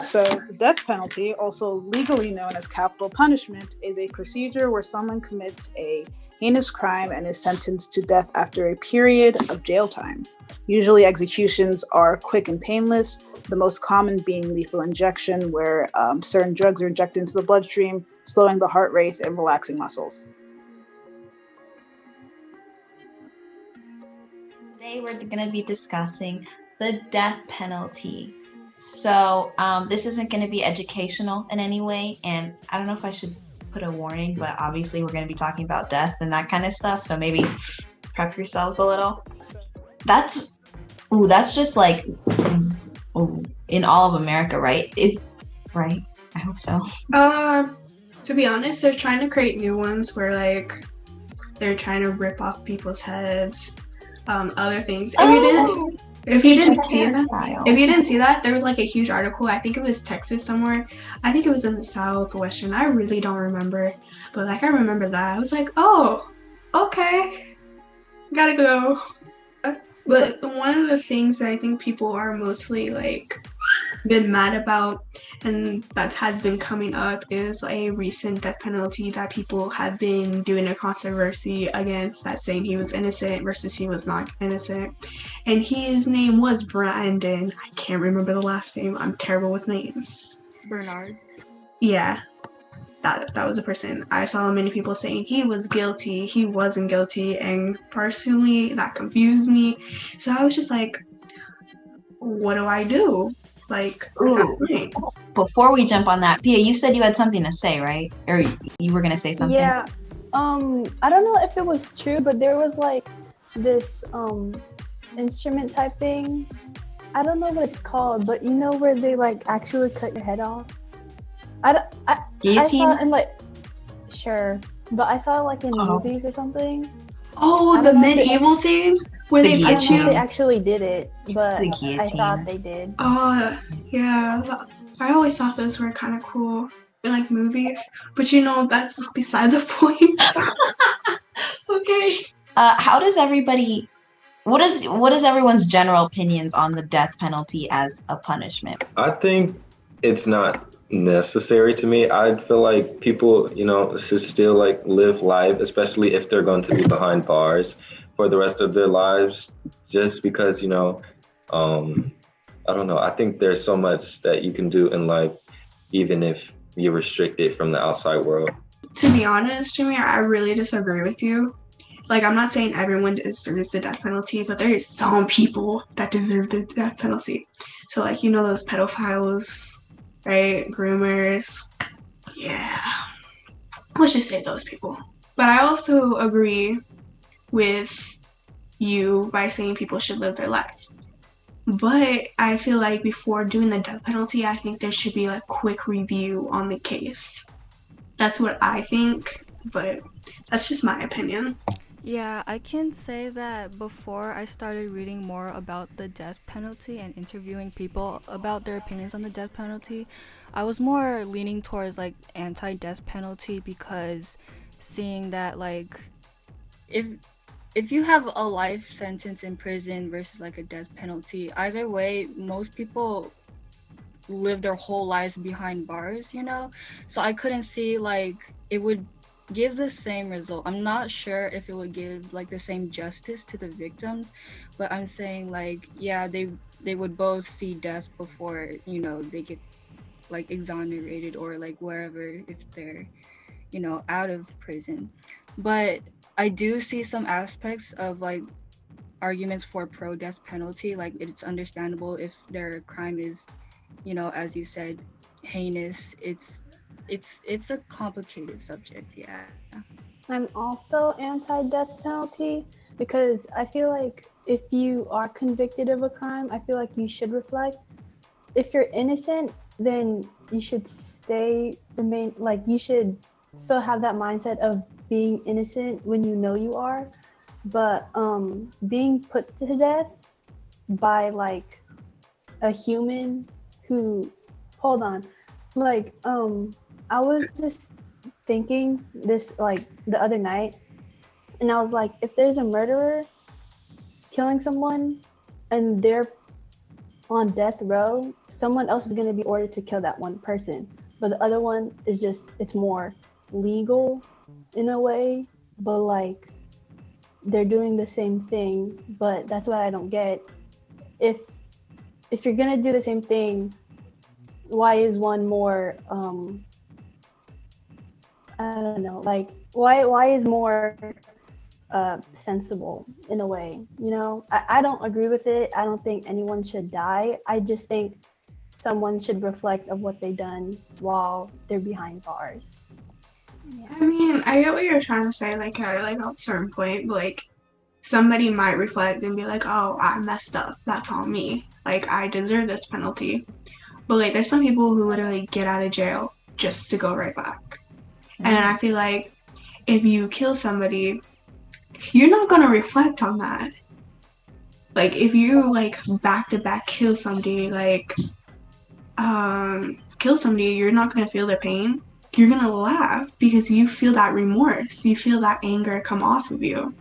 So, the death penalty, also legally known as capital punishment, is a procedure where someone commits a heinous crime and is sentenced to death after a period of jail time. Usually, executions are quick and painless, the most common being lethal injection, where certain drugs are injected into the bloodstream, slowing the heart rate and relaxing muscles. Today we're going to be discussing the death penalty. So this isn't going to be educational in any way, and I don't know if I should put a warning, but obviously we're going to be talking about death and that kind of stuff, so maybe prep yourselves a little. That's just like in all of America, right? It's right. I hope so. To be honest, they're trying to create new ones where like they're trying to rip off people's heads, other things. If you didn't see that, there was like a huge article. I think it was Texas somewhere. I think it was in the Southwestern. I really don't remember, but like I remember that. I was like, oh, okay, gotta go. But one of the things that I think people are mostly like been mad about, and that has been coming up, is a recent death penalty that people have been doing a controversy against, that saying he was innocent versus he was not innocent. And his name was Brandon. I can't remember the last name. I'm terrible with names. Bernard. Yeah. That was a person. I saw many people saying he was guilty, he wasn't guilty, and personally that confused me. So I was just like, what do I do? Like, before we jump on that, Pia, you said you had something to say, right? Or you were gonna say something? Yeah. I don't know if it was true, but there was like this instrument type thing. I don't know what it's called, but you know where they like actually cut your head off? Guillotine? I saw it in like, sure, but I saw it like in movies or something. Oh, the medieval thing where they I don't know if they actually did it, but I thought they did. Yeah. I always thought those were kind of cool in like movies, but you know that's beside the point. Okay. What is everyone's general opinions on the death penalty as a punishment? I think it's not necessary to me. I feel like people, should still like live life, especially if they're going to be behind bars for the rest of their lives, just because, I don't know. I think there's so much that you can do in life, even if you're restricted from the outside world. To be honest, Jimmy, I really disagree with you. Like, I'm not saying everyone deserves the death penalty, but there is some people that deserve the death penalty. So, like, those pedophiles, right? Groomers. Yeah. Let's just say those people. But I also agree with you by saying people should live their lives. But I feel like before doing the death penalty, I think there should be a quick review on the case. That's what I think, but that's just my opinion. Yeah, I can say that before I started reading more about the death penalty and interviewing people about their opinions on the death penalty, I was more leaning towards like anti-death penalty, because seeing that like if you have a life sentence in prison versus like a death penalty, either way, most people live their whole lives behind bars, so I couldn't see like it would give the same result. I'm not sure if it would give like the same justice to the victims, but I'm saying like, yeah, they would both see death before, they get like exonerated or like wherever, if they're, out of prison. But I do see some aspects of like arguments for pro death penalty. Like, it's understandable if their crime is, as you said, heinous. It's a complicated subject, yeah. I'm also anti-death penalty because I feel like if you are convicted of a crime, I feel like you should reflect. If you're innocent, then you should you should still have that mindset of being innocent when you know you are. But being put to death by like a human who, hold on, like I was just thinking this like the other night, and I was like, if there's a murderer killing someone and they're on death row, someone else is going to be ordered to kill that one person. But the other one is just, it's more legal in a way, but like they're doing the same thing. But that's what I don't get. If you're going to do the same thing, why is one more, I don't know, like why is more sensible in a way, you know? I don't agree with it. I don't think anyone should die. I just think someone should reflect of what they've done while they're behind bars. I mean, I get what you're trying to say, like at like a certain point, but like somebody might reflect and be like, oh, I messed up. That's on me. Like I deserve this penalty. But like there's some people who literally get out of jail just to go right back. And I feel like if you kill somebody, you're not gonna reflect on that. Like if you like back to back kill somebody, like you're not gonna feel their pain. You're gonna laugh because you feel that remorse. You feel that anger come off of you.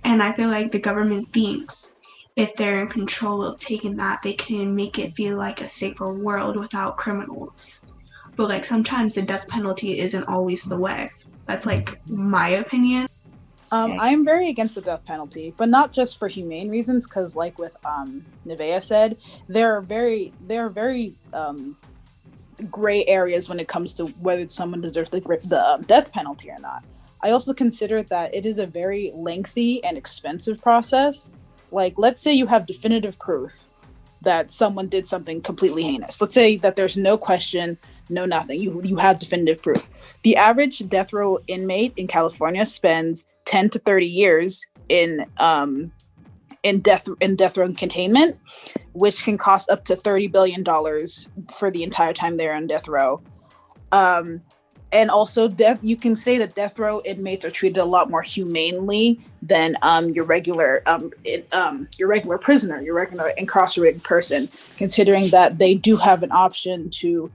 And I feel like the government thinks if they're in control of taking that, they can make it feel like a safer world without criminals. But like sometimes the death penalty isn't always the way. That's like my opinion. I'm very against the death penalty, but not just for humane reasons, because like with Nevaeh said, there are very gray areas when it comes to whether someone deserves the death penalty or not. I also consider that it is a very lengthy and expensive process. Like, let's say you have definitive proof that someone did something completely heinous. Let's say that there's no question, no nothing. You have definitive proof. The average death row inmate in California spends 10 to 30 years in death row containment, which can cost up to $30 billion for the entire time they're on death row. And also, you can say that death row inmates are treated a lot more humanely than your regular prisoner, your regular incarcerated person, considering that they do have an option to,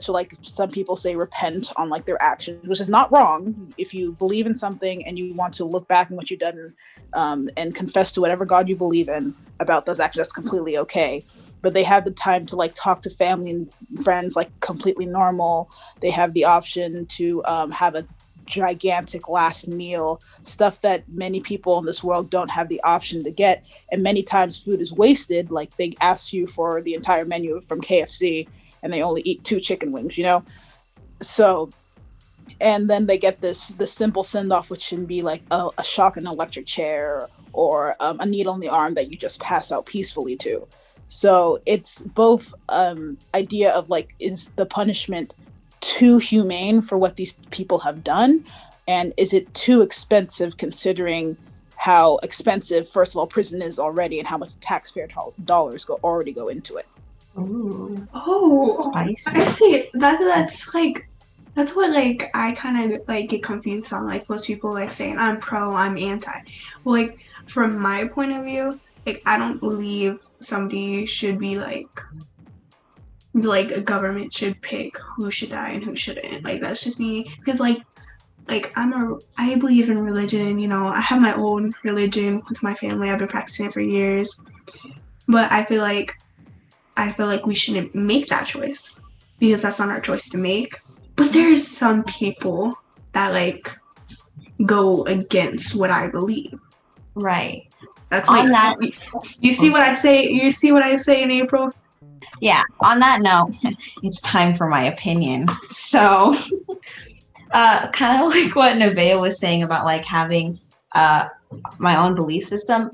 like some people say, repent on like their actions, which is not wrong. If you believe in something and you want to look back on what you've done and confess to whatever God you believe in about those actions, that's completely okay. But they have the time to like talk to family and friends like completely normal. They have the option to have a gigantic last meal, stuff that many people in this world don't have the option to get. And many times food is wasted. Like they ask you for the entire menu from KFC and they only eat 2 chicken wings, So, and then they get the simple send off, which can be like a shock and electric chair or a needle in the arm that you just pass out peacefully to. So it's both idea of like, is the punishment too humane for what these people have done? And is it too expensive considering how expensive, first of all, prison is already and how much taxpayer dollars already go into it? Ooh. Oh, Spicy. I see. That's what like I kind of like get confused on. Like most people like saying I'm pro, I'm anti. Well, like from my point of view, like I don't believe somebody should be like a government should pick who should die and who shouldn't. Like that's just me, because like I believe in religion. I have my own religion with my family. I've been practicing it for years, but I feel like we shouldn't make that choice because that's not our choice to make. But there's some people that like go against what I believe. Right. That's on that. You see what I say? You see what I say in April? Yeah. On that note, it's time for my opinion. So, kind of like what Nevaeh was saying about like having my own belief system.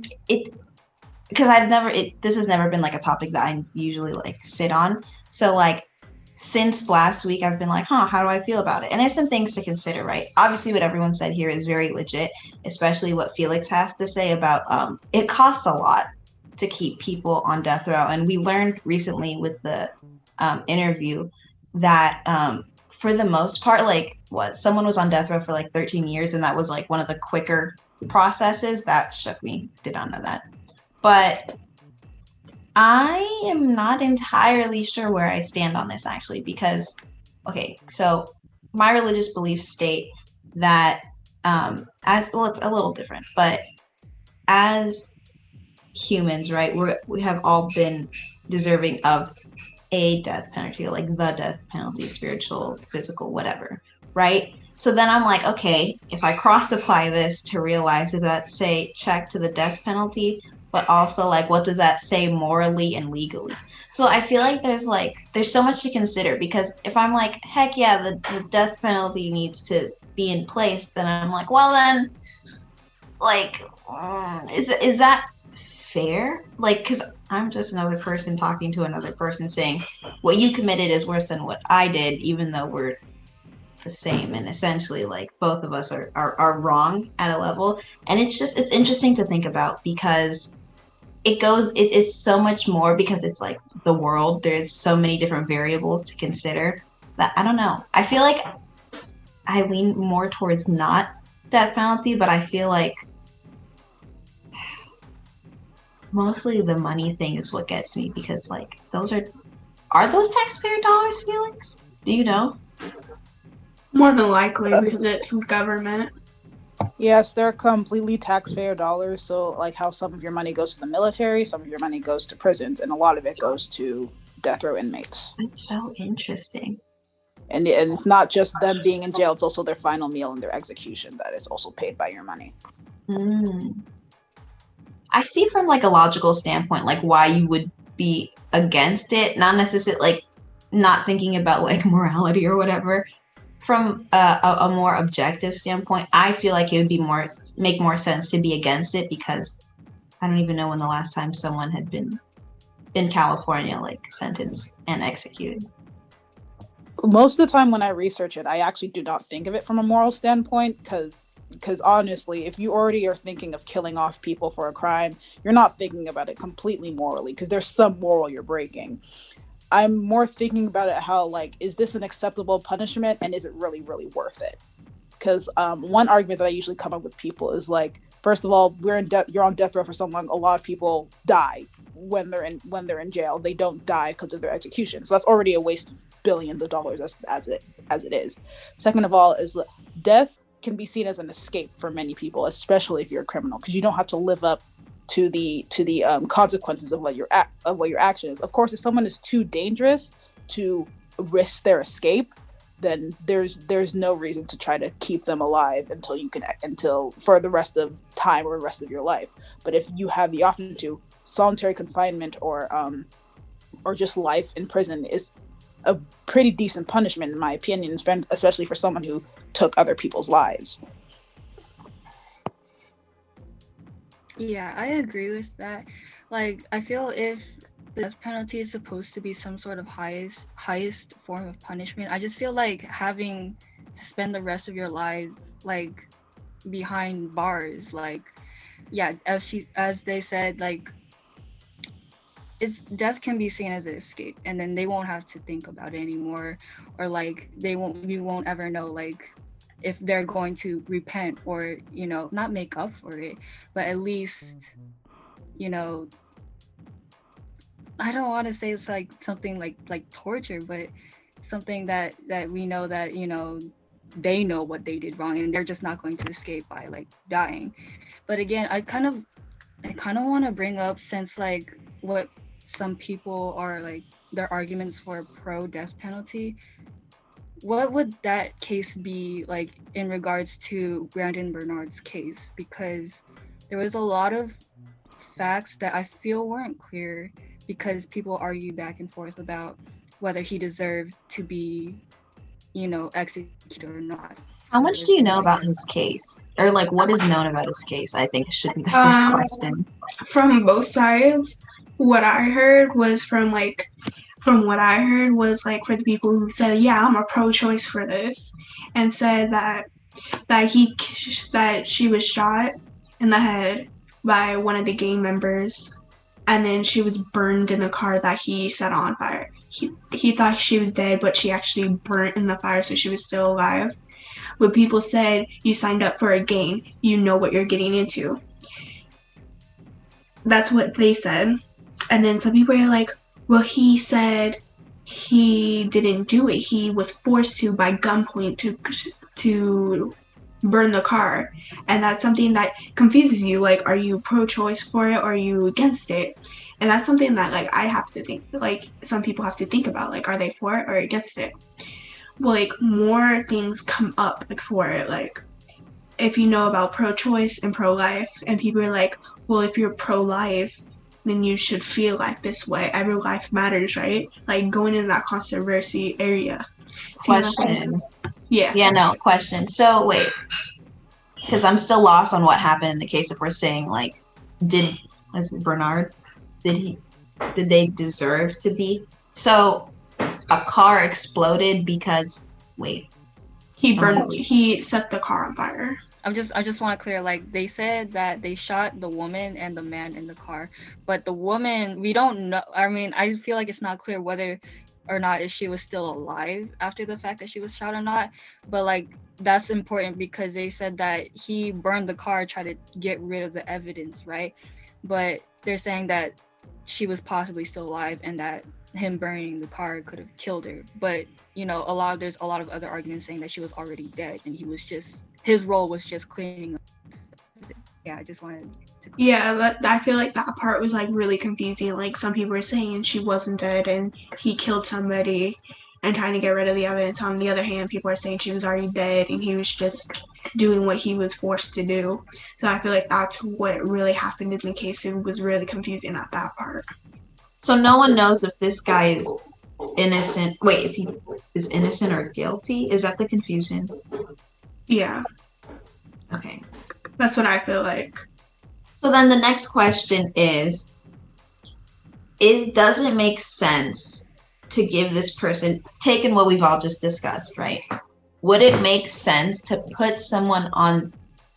Because this has never been like a topic that I usually like sit on. So like since last week, I've been like, how do I feel about it? And there's some things to consider, right? Obviously, what everyone said here is very legit, especially what Felix has to say about it costs a lot to keep people on death row. And we learned recently with the interview that for the most part, like someone was on death row for like 13 years, and that was like one of the quicker processes. That shook me. Did not know that. But I am not entirely sure where I stand on this, actually, because, okay, so my religious beliefs state that it's a little different, but as humans, right? We have all been deserving of a death penalty, like the death penalty, spiritual, physical, whatever, right? So then I'm like, okay, if I cross apply this to real life, does that say check to the death penalty? But also, like, what does that say morally and legally? So I feel like there's so much to consider, because if I'm like, heck yeah, the death penalty needs to be in place, then I'm like, well then, like, is that fair? Like, because I'm just another person talking to another person saying, what you committed is worse than what I did, even though we're the same, and essentially, like, both of us are wrong at a level. And it's interesting to think about, because it's so much more, because it's like the world, there's so many different variables to consider, that I don't know. I feel like I lean more towards not death penalty, but I feel like mostly the money thing is what gets me, because like those are those taxpayer dollars, Felix? Do you know? More than likely, because it's government. Yes, they're completely taxpayer dollars. So, like how some of your money goes to the military, some of your money goes to prisons, and a lot of it goes to death row inmates. That's so interesting. And it's not just them being in jail; it's also their final meal and their execution that is also paid by your money. I see from like a logical standpoint, like why you would be against it, not necessarily like not thinking about like morality or whatever. From a more objective standpoint, I feel like it would make more sense to be against it, because I don't even know when the last time someone had been in California like sentenced and executed. Most of the time when I research it, I actually do not think of it from a moral standpoint, because honestly, if you already are thinking of killing off people for a crime, you're not thinking about it completely morally, because there's some moral you're breaking. I'm more thinking about it how, like, is this an acceptable punishment, and is it really, really worth it? Because one argument that I usually come up with people is like, first of all, you're on death row for so long. A lot of people die when they're in jail. They don't die because of their execution. So that's already a waste of billions of dollars as it is. Second of all, is death can be seen as an escape for many people, especially if you're a criminal, because you don't have to live up to the consequences of what your action is. Of course, if someone is too dangerous to risk their escape, then there's no reason to try to keep them alive until for the rest of time or the rest of your life. But if you have the option to, solitary confinement or just life in prison is a pretty decent punishment, in my opinion, especially for someone who took other people's lives. Yeah, I agree with that. Like, I feel if the death penalty is supposed to be some sort of highest form of punishment, I just feel like having to spend the rest of your life like behind bars, like, yeah, as they said, like, death can be seen as an escape, and then they won't have to think about it anymore, or like you won't ever know like if they're going to repent or, you know, not make up for it, but at least, you know, I don't want to say it's like something like torture, but something that we know that, you know, they know what they did wrong and they're just not going to escape by like dying. But again, I kind of want to bring up, since like what some people are like their arguments for pro death penalty, what would that case be like in regards to Brandon Bernard's case? Because there was a lot of facts that I feel weren't clear, because people argue back and forth about whether he deserved to be, you know, executed or not. How much do you know about his case? Or like, what is known about his case? I think should be the first question. From both sides, what I heard was for the people who said, yeah, I'm a pro-choice for this, and said that she was shot in the head by one of the gang members, and then she was burned in the car that he set on fire. He thought she was dead, but she actually burnt in the fire, so she was still alive. But people said, you signed up for a gang, you know what you're getting into. That's what they said. And then some people are like, well, he said he didn't do it. He was forced to by gunpoint burn the car. And that's something that confuses you. Like, are you pro-choice for it or are you against it? And that's something that like I have to think, like some people have to think about, like, are they for it or against it? Well, like more things come up like for it. Like if you know about pro-choice and pro-life, and people are like, well, if you're pro-life, then you should feel like this way. Every life matters, right? Like going in that controversy area. Question. Yeah. Yeah, no, question. So wait, because I'm still lost on what happened in the case if we're saying like, was it Bernard? Did they deserve to be? So a car exploded because he set the car on fire. I just want to clear, like, they said that they shot the woman and the man in the car, but the woman, we don't know. I mean, I feel like it's not clear whether or not if she was still alive after the fact that she was shot or not. But like, that's important because they said that he burned the car, tried to get rid of the evidence, right? But they're saying that she was possibly still alive and that him burning the car could have killed her. But you know, there's a lot of other arguments saying that she was already dead and his role was just cleaning up. Yeah, I just wanted to. Yeah, I feel like that part was like really confusing. Like some people were saying she wasn't dead and he killed somebody and trying to get rid of the evidence. On the other hand, people are saying she was already dead and he was just doing what he was forced to do. So I feel like that's what really happened in the case. It was really confusing at that part. So no one knows if this guy is innocent. Wait, is innocent or guilty? Is that the confusion? Yeah. Okay. That's what I feel like. So then the next question is does it make sense to give this person, taking what we've all just discussed, right? Would it make sense to put someone on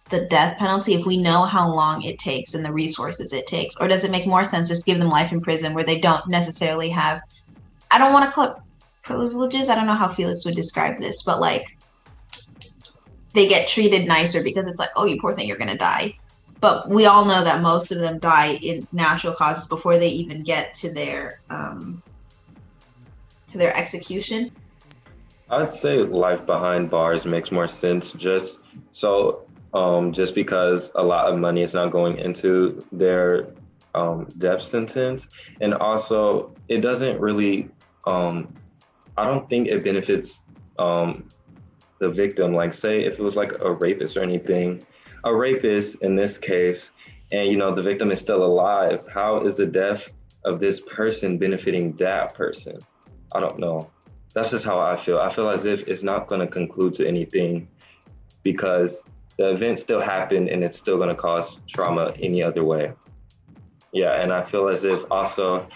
the death penalty if we know how long it takes and the resources it takes? Or does it make more sense just give them life in prison where they don't necessarily have, I don't want to call it privileges, I don't know how Felix would describe this, but like they get treated nicer because it's like, oh, you poor thing, you're gonna die. But we all know that most of them die in natural causes before they even get to their execution. I'd say life behind bars makes more sense just because a lot of money is not going into their death sentence. And also, it doesn't really, I don't think it benefits the victim. Like, say if it was like a rapist or anything, a rapist in this case, and you know, the victim is still alive, how is the death of this person benefiting that person? I don't know. That's just how I feel. I feel as if it's not going to conclude to anything because the event still happened and it's still going to cause trauma any other way. Yeah, and I feel as if also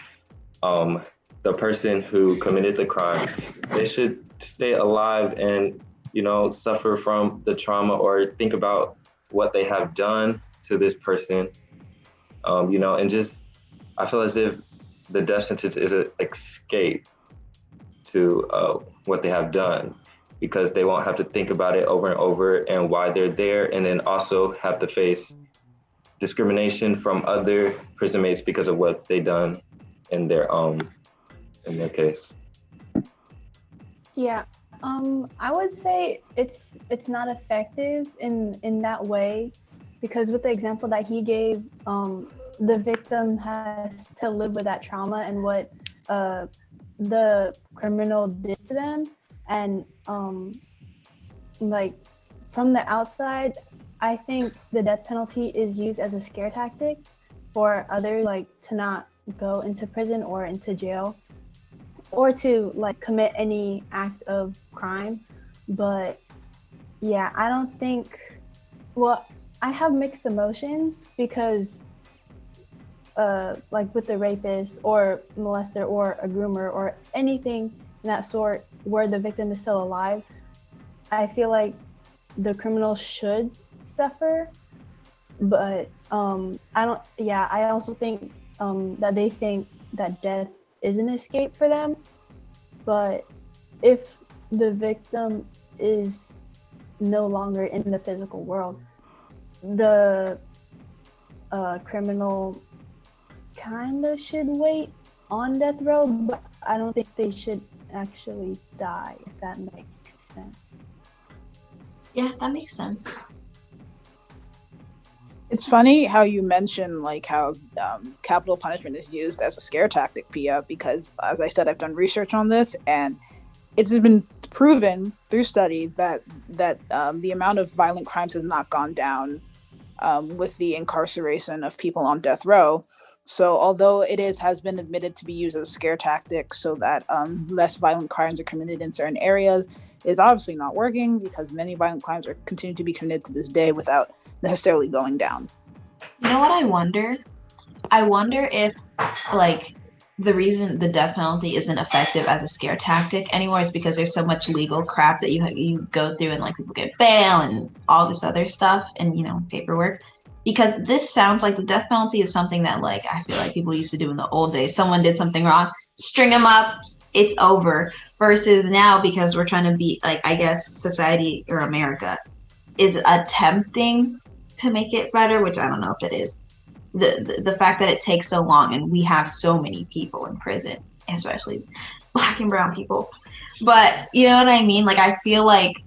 the person who committed the crime, they should stay alive and, you know, suffer from the trauma or think about what they have done to this person, you know, and just, I feel as if the death sentence is an escape to what they have done, because they won't have to think about it over and over and why they're there, and then also have to face discrimination from other prison mates because of what they done in their case. Yeah, I would say it's not effective in that way, because with the example that he gave, the victim has to live with that trauma and what the criminal did to them. And like from the outside, I think the death penalty is used as a scare tactic for others, like to not go into prison or into jail or to like commit any act of crime. But yeah, I don't think, well, I have mixed emotions because like with the rapist or molester or a groomer or anything in that sort where the victim is still alive, I feel like the criminal should suffer. But I also think that they think that death is an escape for them. But if the victim is no longer in the physical world, the criminal kind of should wait on death row, but I don't think they should actually die, if that makes sense. Yeah, that makes sense. It's funny how you mention like how capital punishment is used as a scare tactic, Pia, because as I said, I've done research on this, and it's been proven through study that the amount of violent crimes has not gone down with the incarceration of people on death row. So although has been admitted to be used as a scare tactic so that less violent crimes are committed in certain areas, it's obviously not working because many violent crimes are continue to be committed to this day without necessarily going down. You know what I wonder? I wonder if like the reason the death penalty isn't effective as a scare tactic anymore is because there's so much legal crap that you go through, and like people get bail and all this other stuff and paperwork. Because this sounds like the death penalty is something that like I feel like people used to do in the old days. Someone did something wrong, string them up, it's over. Versus now, because we're trying to be like, I guess society or America is attempting to make it better, which I don't know if it is. The fact that it takes so long and we have so many people in prison, especially Black and brown people. But you know what I mean? Like I feel like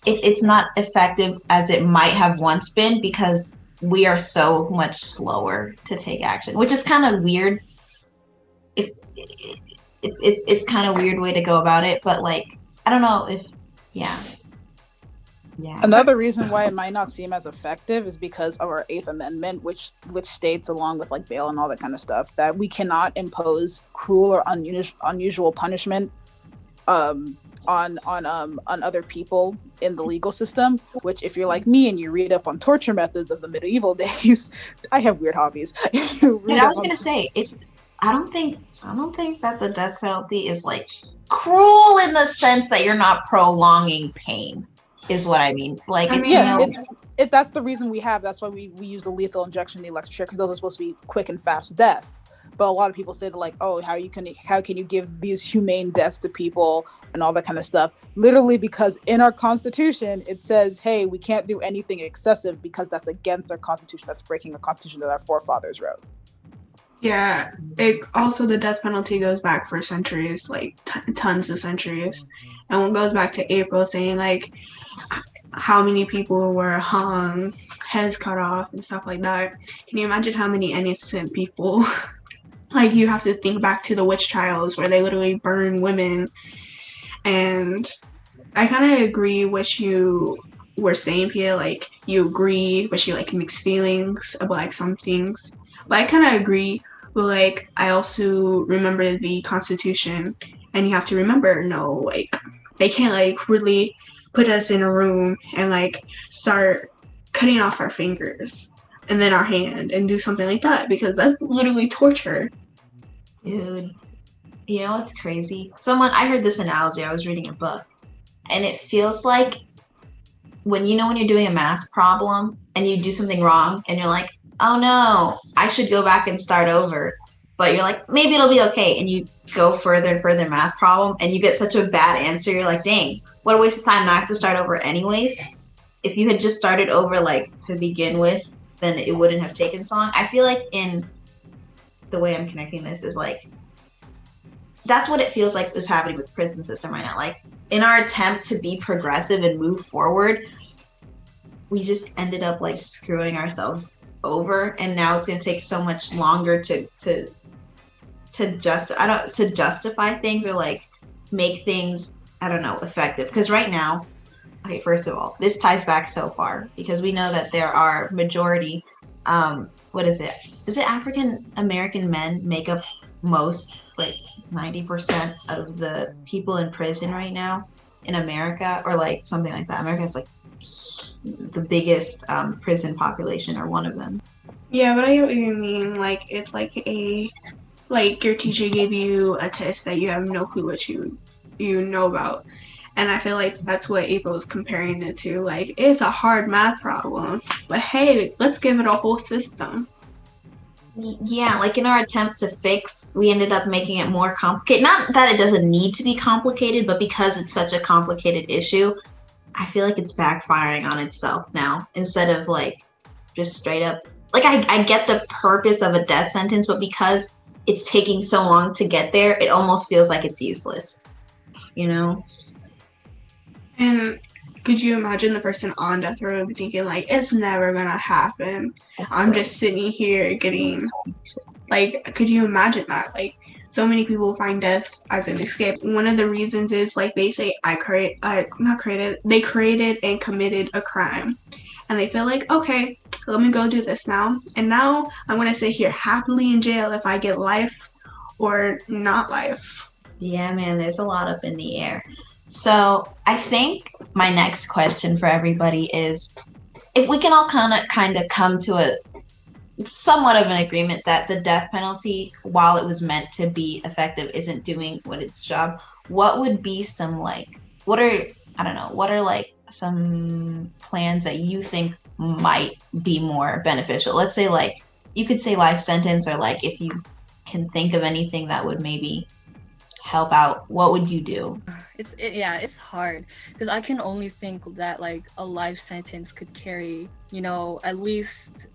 it's not effective as it might have once been because we are so much slower to take action, which is kind of weird. It's kind of weird way to go about it, but like I don't know if yeah. Another reason why it might not seem as effective is because of our Eighth Amendment, which states, along with like bail and all that kind of stuff, that we cannot impose cruel or unusual punishment on other people in the legal system. Which, if you're like me and you read up on torture methods of the medieval days, I have weird hobbies. And I was gonna say I don't think that the death penalty is like cruel in the sense that you're not prolonging pain. Is what I mean. Like, that's the reason that's why we use the lethal injection, the electric shock, because those are supposed to be quick and fast deaths. But a lot of people say that like, oh, how can you give these humane deaths to people and all that kind of stuff? Literally, because in our Constitution it says, hey, we can't do anything excessive because that's against our Constitution. That's breaking a Constitution that our forefathers wrote. Yeah. Also, the death penalty goes back for centuries, like tons of centuries. And one goes back to April saying like how many people were hung, heads cut off, and stuff like that. Can you imagine how many innocent people? Like you have to think back to the witch trials where they literally burn women. And I kind of agree what you were saying, Pia. Like you agree, but you like mixed feelings about like some things. But I kind of agree. But like I also remember the Constitution, and you have to remember, no, like they can't like really put us in a room and like start cutting off our fingers and then our hand and do something like that, because that's literally torture. Dude, you know what's crazy? I heard this analogy. I was reading a book, and it feels like when you're doing a math problem and you do something wrong and you're like, oh no, I should go back and start over. But you're like, maybe it'll be okay. And you go further and further math problem and you get such a bad answer. You're like, dang, what a waste of time. Now I have to start over anyways. If you had just started over like to begin with, then it wouldn't have taken so long. I feel like in the way I'm connecting this is like, that's what it feels like is happening with the prison system right now. Like in our attempt to be progressive and move forward, we just ended up like screwing ourselves over. And now it's going to take so much longer to justify things or like make things, I don't know, effective. Because right now, okay, first of all, this ties back so far because we know that there are majority, what is it? Is it African American men make up most, like 90% of the people in prison right now in America, or like something like that. America has like the biggest prison population, or one of them. Yeah, but I get what you mean. Like it's like your teacher gave you a test that you have no clue what you know about. And I feel like that's what April is comparing it to. Like, it's a hard math problem, but hey, let's give it a whole system. Yeah, like in our attempt to fix, we ended up making it more complicated. Not that it doesn't need to be complicated, but because it's such a complicated issue, I feel like it's backfiring on itself now. Instead of like just straight up, like I get the purpose of a death sentence, but because it's taking so long to get there, it almost feels like it's useless, you know? And could you imagine the person on death row thinking like, it's never gonna happen? I'm just sitting here getting like, could you imagine that? Like, so many people find death as an escape. One of the reasons is like they say they created and committed a crime, and they feel like, okay, let me go do this now, and now I'm gonna sit here happily in jail if I get life or not life. Yeah, man, there's a lot up in the air. So I think my next question for everybody is if we can all kind of come to a somewhat of an agreement that the death penalty, while it was meant to be effective, isn't doing what its job, what would be some what are like some plans that you think might be more beneficial? Let's say like you could say life sentence, or like if you can think of anything that would maybe help out, what would you do? It's hard because I can only think that like a life sentence could carry, at least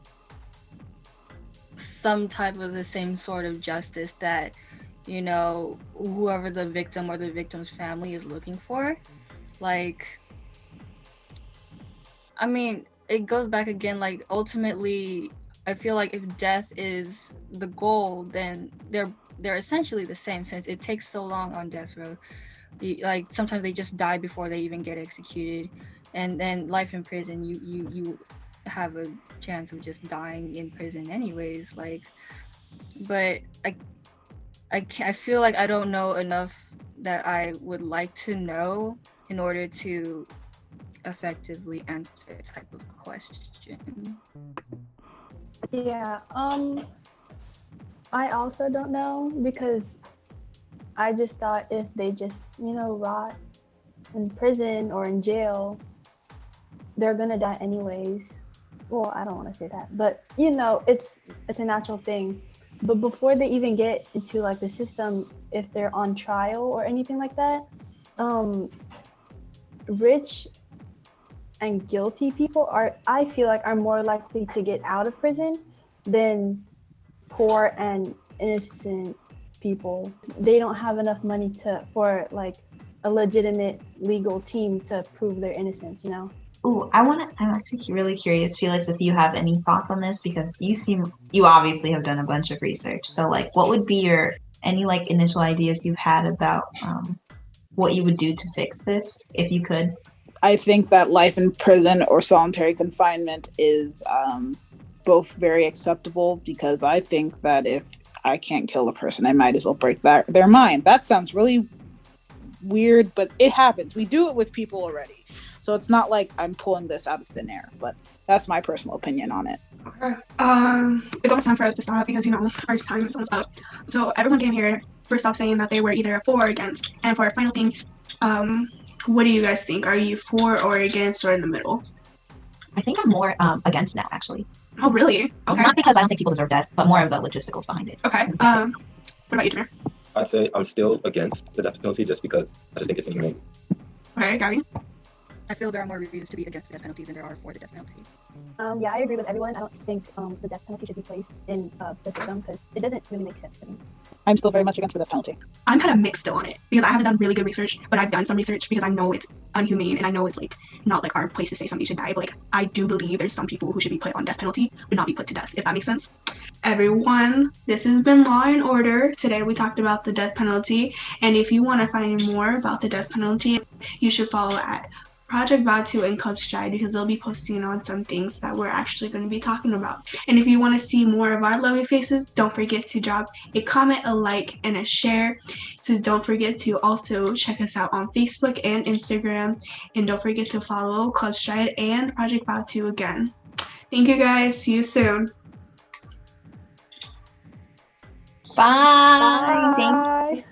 some type of the same sort of justice that, whoever the victim or the victim's family is looking for. Like, I mean, it goes back again, like ultimately, I feel like if death is the goal, then they're essentially the same, since it takes so long on death row. Like sometimes they just die before they even get executed, and then life in prison, you have a chance of just dying in prison anyways. Like, but I feel like I don't know enough that I would like to know in order to effectively answer that type of question. Yeah, I also don't know, because I just thought if they just, rot in prison or in jail, they're gonna die anyways. Well, I don't want to say that, but it's a natural thing. But before they even get into like the system, if they're on trial or anything like that, rich and guilty people I feel like are more likely to get out of prison than poor and innocent people. They don't have enough money for like a legitimate legal team to prove their innocence, Ooh, I'm actually really curious, Felix, if you have any thoughts on this, because you obviously have done a bunch of research. So like, what would be any like initial ideas you've had about what you would do to fix this, if you could? I think that life in prison or solitary confinement is both very acceptable, because I think that if I can't kill a person, I might as well break their mind. That sounds really weird, but it happens. We do it with people already. So it's not like I'm pulling this out of thin air, but that's my personal opinion on it. Okay. It's almost time for us to stop because, our time is almost up. So everyone came here first off saying that they were either for or against. And for our final things, what do you guys think? Are you for or against, or in the middle? I think I'm more against now, actually. Oh, really? Okay. Not because I don't think people deserve death, but more of the logisticals behind it. Okay. What about you, Jameer? I'd say I'm still against the death penalty just because I just think it's inhumane. Okay, Gabby? I feel there are more reasons to be against the death penalty than there are for the death penalty. Yeah, I agree with everyone. I don't think the death penalty should be placed in the system, because it doesn't really make sense to me. I'm still very much against the death penalty. I'm kind of mixed still on it, because I haven't done really good research, but I've done some research because I know it's unhumane, and I know it's like not like our place to say somebody should die, but like I do believe there's some people who should be put on death penalty but not be put to death, if that makes sense. Everyone, this has been Law and Order. Today we talked about the death penalty, and if you want to find more about the death penalty, you should follow at Project Batu and Club Stride, because they'll be posting on some things that we're actually going to be talking about. And if you want to see more of our lovely faces, don't forget to drop a comment, a like, and a share. So don't forget to also check us out on Facebook and Instagram. And don't forget to follow Club Stride and Project Batu again. Thank you guys. See you soon. Bye. Bye.